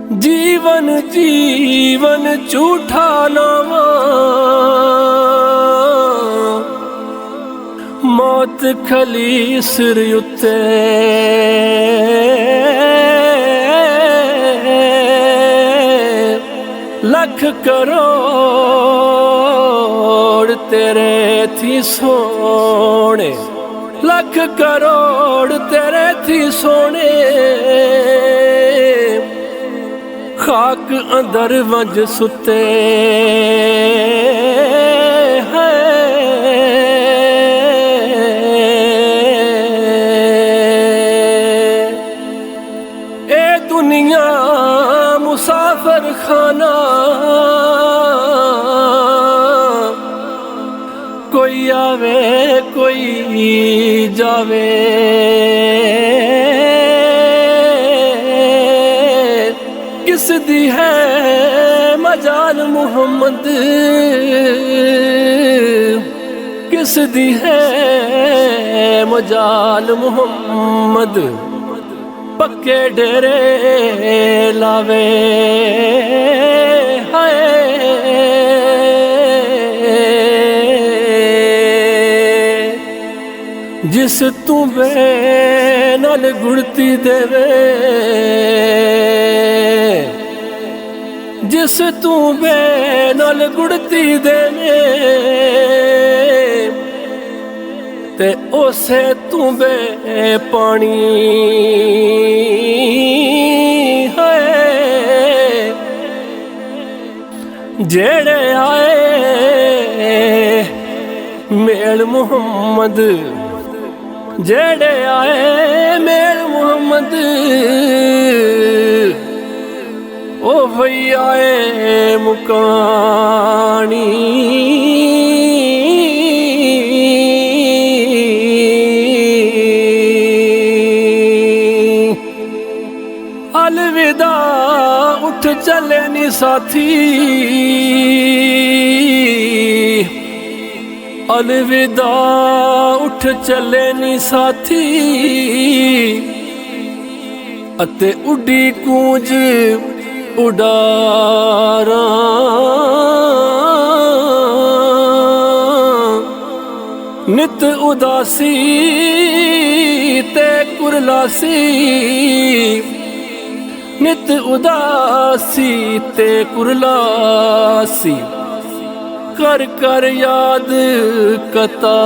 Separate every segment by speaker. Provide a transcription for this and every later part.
Speaker 1: जीवन जीवन झूठा नावा, मौत खली सिर उत्ते लख करोड़ तेरे थी सोने, लख करोड़ तेरे थी सोने। खाक अंदर वंज सुते है, ए दुनिया मुसाफिर खाना, कोई आवे कोई जावे। किस दी है मजाल मुहम्मद, किस दी है मजाल मुहम्मद। पक्के डेरे लावे हाय, जिस तू बे नाल गुड़ती देवे, जिस तू बे नाल गुड़ती देवे, ते उसे तू बे पानी है। जेड़े आए मेल मुहम्मद, जेड़े आए मेल मुहम्मद, ओ भई आए मुकानी। अलविदा उठ चले नी साथी, अलविदा उठ चले नी साथी। अते उड़ी कूंज उडारा, नित उदासी ते कुरलासी, नित उदासी ते कुरलासी। कर कर याद कतारा,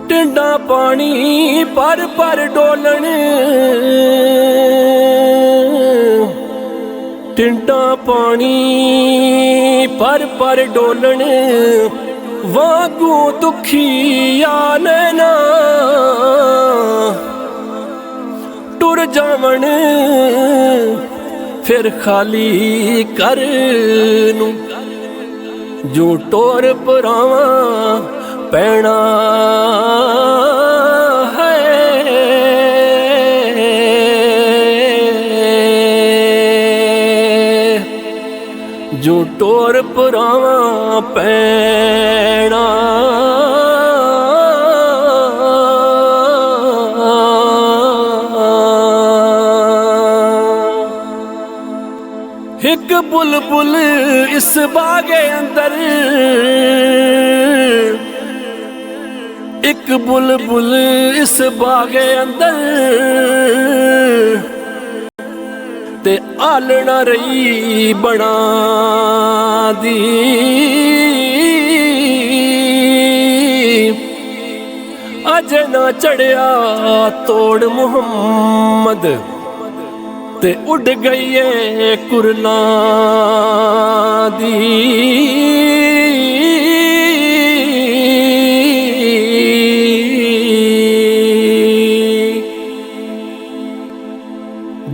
Speaker 1: टिंडा पानी पर डोलन, टिंडा पानी पर डोलन। वागू दुखिया नैना टुर जावन, फिर खाली कर नू जो टोर परावा पैना है। जो टोर परावा पैना, एक बुलबुल इस बागे अंदर, एक बुलबुल इस बागे अंदर, ते आलना रही बना दी। अजे ना चढ़िया तोड़ मुहम्मद, ते उड़ गई है कुरला दी।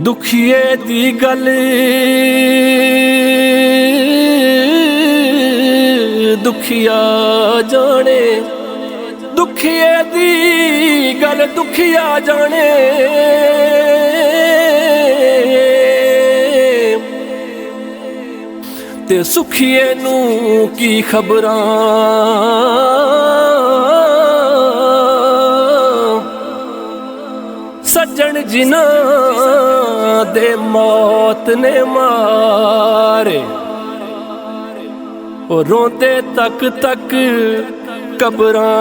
Speaker 1: दुखिए दी गल दुखिया जाने, दुखिए दी गल दुखिया जाने। ते सुखिए नू की खबरां। सज्जन जिन्हां दे मौत ने मारे, ओ रोंदे तक तक कबरां।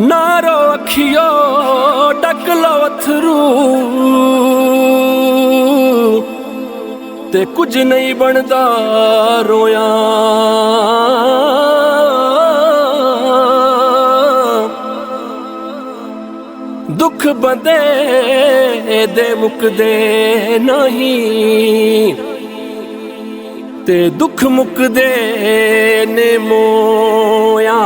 Speaker 1: नारो अखियो डक लो अथरू, ते कुछ नहीं बनदा रोया। दुख बंदे दे मुकदे नहीं, ते दुख मुकदे ने मोया।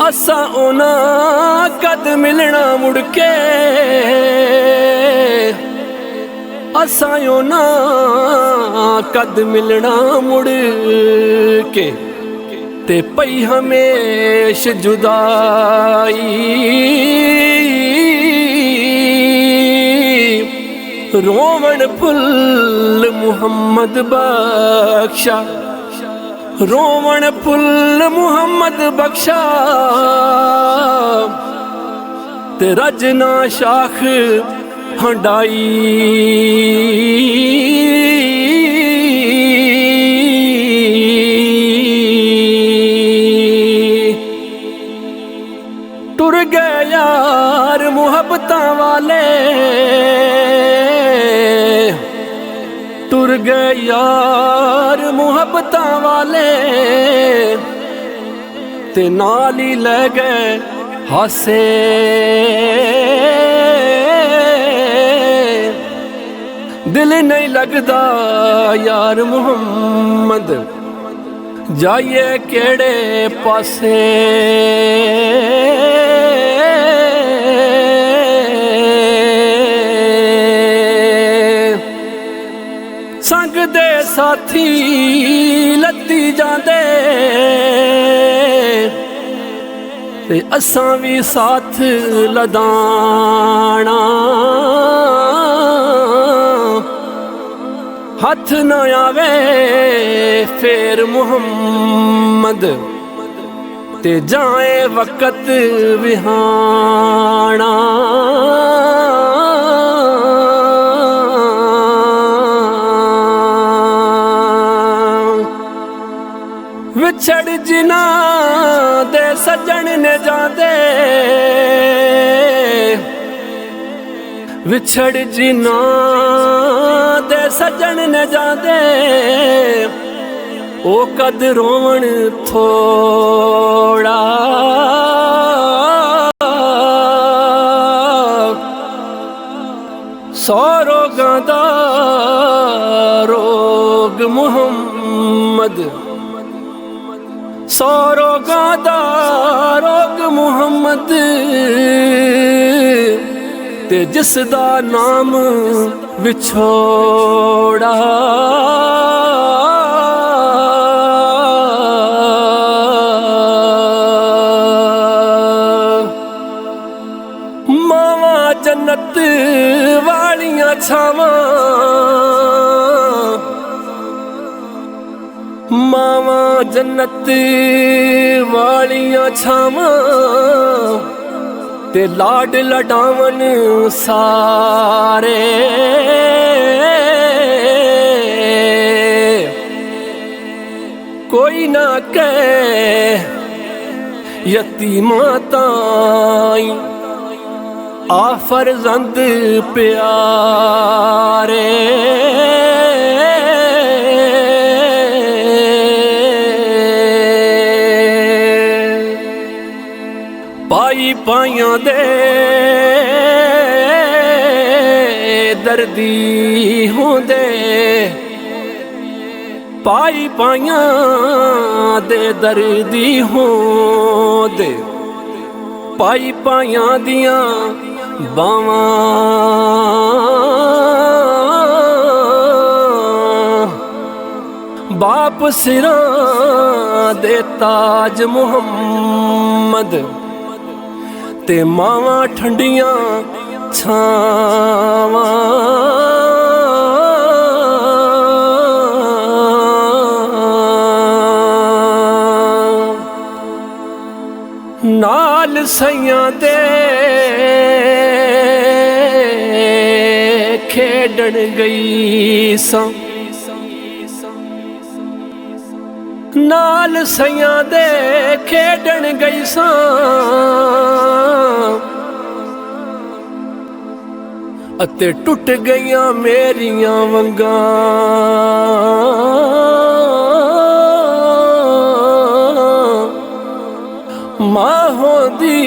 Speaker 1: असा ओना कद मिलना मुड़ के, असा ओना कद मिलना मुड़ के, ते पई हमेश जुदाई। रोवण फुल मुहम्मद बख्शा, रोवण फुल मुहम्मद बख्शा, ते रजना शाख हंडाई। टुर गए यार मुहब्बतां वाले, टुर गए यार मुहब्बतां वाले, ते नाल ही ले गए हासे। दिल नहीं लगदा यार मुहम्मद, जाइए केड़े पासे। संग दे साथी लद्दी जांदे, ते असां भी साथ लदाना। हथ न आवे फेर मुहम्मद, ते जाए वक़्त विहाना। विछड़ जिना दे सज्जन ने जांदे, विछड़ जिना दे सज्जन ने जांदे, ओ कद रोवण थोड़ा। सौ रोगां दा रोग मुहम्मद, सौ रोगां दा रोग मुहम्मद, ते जिस दा नाम विछोड़ा। मावा जन्नत वालियां छावां, मावा जन्नत वालियां छावां, ते लाड लडावन सारे। कोई ना कह यतीमां ताईं आ फर्जंद प्यारे। पाई पाइयां दे दर्दी होंदे, पाई पाइयां दे दर्दी होंदे, पाई पाइयां दियां बावां बाप सिरां दे ताज मुहम्मद ते मावां ठंडियां छावां। नाल सैयां दे खेडन गई सां, नाल सैयां दे खेडन गई सां। अते टुट गईयां मेरियां वंगां, मां होंदी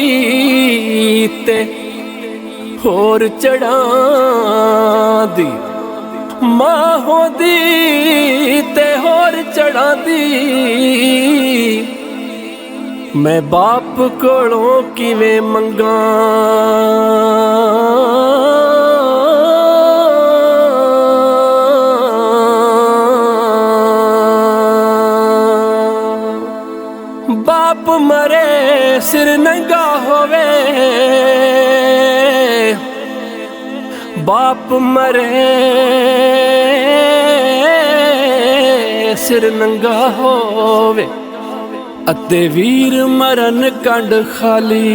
Speaker 1: ते होर चढ़ांदी, मां होंदी ते होर चढ़ांदी। मैं बाप कोलों किवें मंगां, बाप मरे सिर नंगा होवे, बाप मरे सिर नंगा होवे। अते वीर मरन कंड खाली,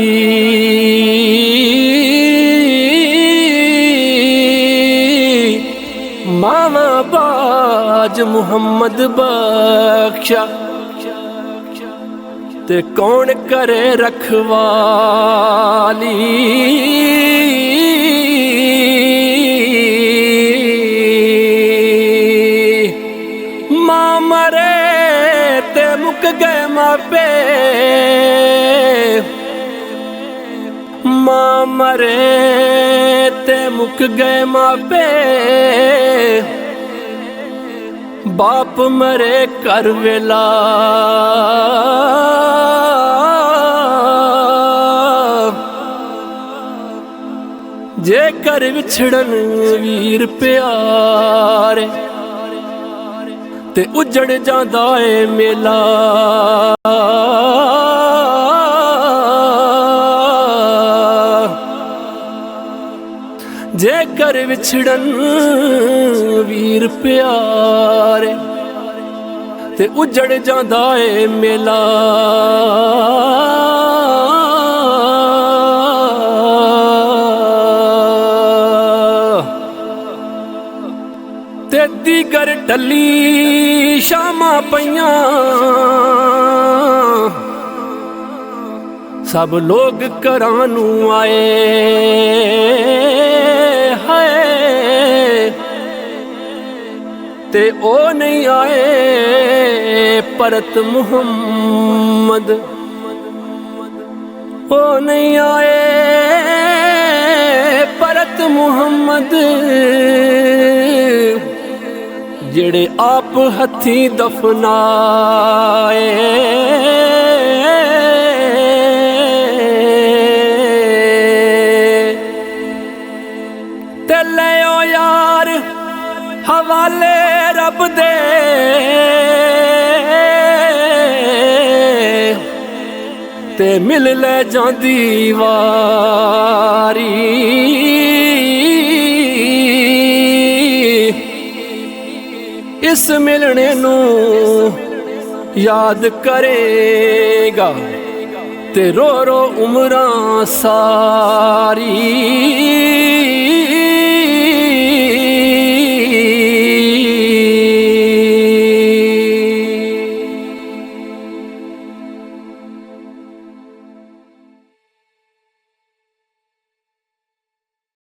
Speaker 1: मावा बाज मुहम्मद बख्शा ते कौन करे रखवाली। मां मरे ते मुक गए मापे, मां मरे ते मुक गए मापे। बाप मरे कर वेला, जे कर विछड़न वीर प्यारे ते उजड़ जांदा ए मेला। जे कर विछड़न वीर प्यारे ते उजड़ जांदा ए मेला। ते दीगर टली शामा पईयां, सब लोग घरां नूं आए हाय। ते ओ नहीं आए परत मुहम्मद, ओ नहीं आए परत मुहम्मद। जेड़े आप हथी दफनाए, ते लियो यार हवाले रब दे, ते मिल ले जांदी वारी। इस मिलने नू याद करेगा ते रो रो उमरां सारी।